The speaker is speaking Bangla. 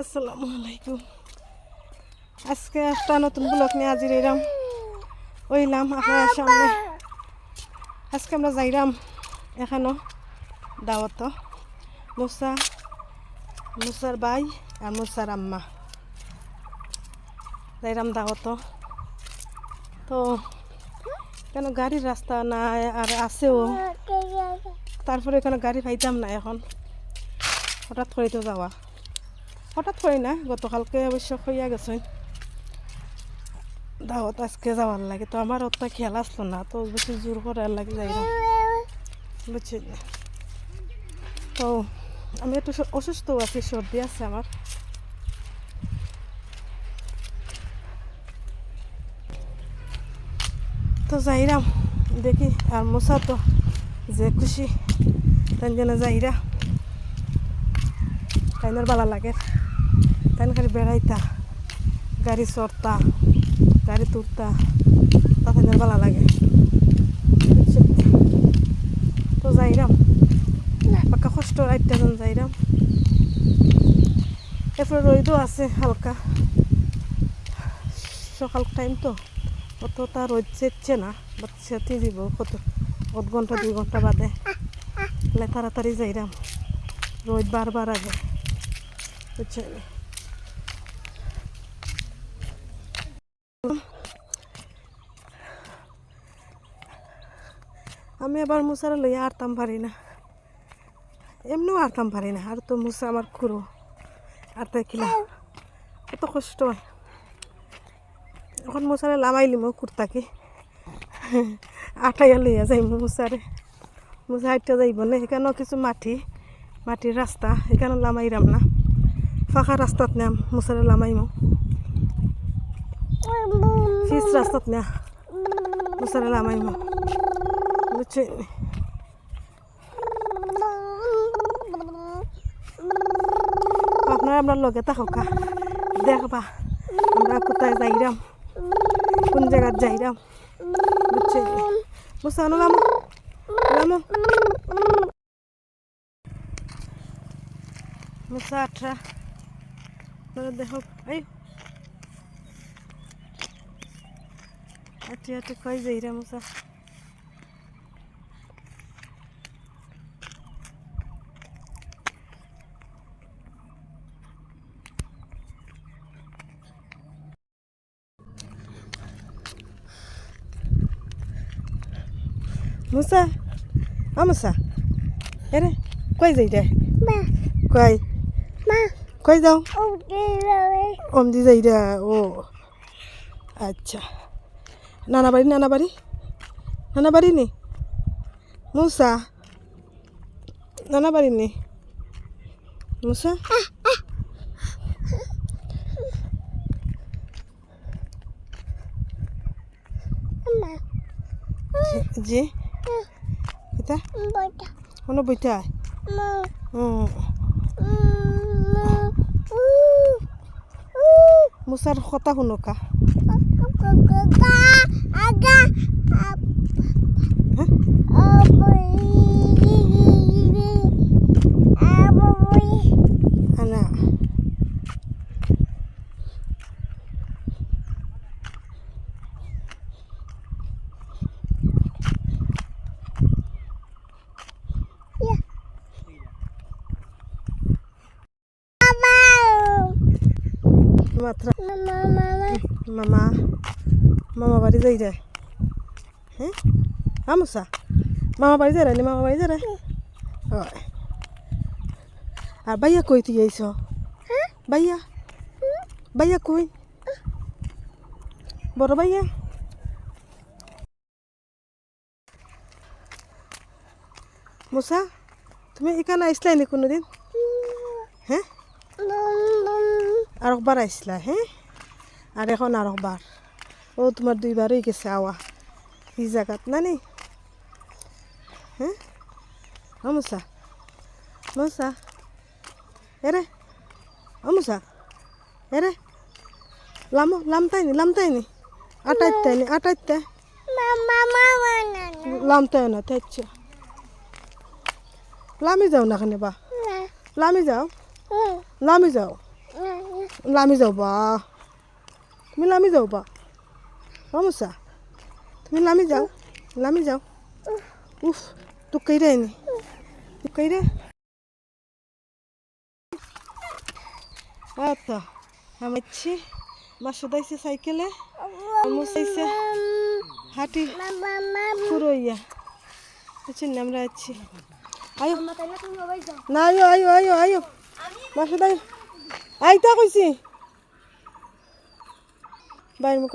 আসসালামু আলাইকুম। আজকে একটা নতুন ব্লগ নিয়ে হাজির হইলাম আপনার সামনে। আজকে আমরা যাইরাম এখানো দাওয়াত মুসার ভাই আর মুসার আম্মা যাইরাম দাওয়াত। তো কেন গাড়ির রাস্তা না আর আছেও, তারপরে এখানে গাড়ি পাইতাম না। এখন হঠাৎ করে তো যাওয়া, হঠাৎ করে না, গতকালকে অবশ্য হইয়া গেছে দাওয়াত। আজকে যাওয়ার লাগে, তো আমার অত খেয়াল আসলো না, তো বেশি জোর করার লাগে যাই না, বুঝছি। তো আমি একটু অসুস্থ আছি, সর্দি আছে আমার। তো যাইরাম দেখি, আর মশা তো যে খুশি তাই যেন যাইরা, তাইনের ভালো লাগে। তাই খালি বেড়াইতা, গাড়ি চড়তা, গাড়ি তুলতা, তা তাইনের ভালো লাগে। তো যাইরাম পাকা কষ্ট রাইতে যেন যাইরাম। এরপরে রোদও আছে হালকা, সকাল টাইম তো অতটা রোদ চেচ্ছে না, বাট সেতে দিব কত 1 ঘন্টা 2 ঘন্টা বাদে। তাড়াতাড়ি যাইরাম, রোদ বারবার আগে, বুঝছেন। আমি আবার মুসার লইয়া আরতাম পারি না, এমনিও আরতাম পারি না। আর তো মুসা আমার খুঁড়ো, আর তাই খিলা কত কষ্ট হয়। এখন মুসারে লামাইলিম কুর্তাকে আটাইয়া লইয়া যাই মুসারে। মুসা হাইটটা যাইব না, এখানেও কিছু মাটির রাস্তা, এখানে লামাইরাম না, ফাঁকা রাস্তাত নাম মুসারে লামাইমো। ফিস রাস্তাত না মুসারে লামাইমো, বুঝছি। আপনারা আপনার লগে থাকা দেখবা আমরা কোথায় যাইরাম, কোন জায়গায় যাইরাম, বুঝছি। মুসা লামো লামো মুসা আঠা দেখো, এই আটি আটি কই যাইরা মুসা। মুসা মুসা এরে কই যাই রে, কই কই যাও, অমদি যাই রে। ও আচ্ছা, নানা বাড়ি নি মুসা, নানা বাড়ি নি মুসা। জি এটা কোনো বইটা মুসার কথা শুনকা। আনা মামা বাড়ি যাই যায়। হ্যাঁ মুসা মামা বাড়ি যায় নি, মামা বাড়ি যায়। আর ভাইয়া কই তুই আইস, ভাইয়া কই, বড় ভাইয়া। মুসা তুমি এখানে আইসলাই নি কোনোদিন? হ্যাঁ আর একবার আইসলা, হ্যাঁ আর এখন আর একবার। ও তোমার 2বার হয়ে গেছে আওয়া এই জায়গাত নানি। হ্যাঁ মুসা এরে মুসা এরে লামতাইনি আটাইতে লামতাই না তেচ্ছা লামি যাও না খানে বা লামি যাও লামি যাও বা তুমি লামি যাও বা মুসা তুমি লামি যাও উফ তুক কই রে নি তুক কই রে আচ্ছা আমাচ্ছি মা শুদাইছে সাইকেলে মুসাইছে হাঁটি ফুরোইয়া বুঝছেন আমরা আছি আয়ো না আয়ো মা শুদাই আইতা কইছি বাইর মুখ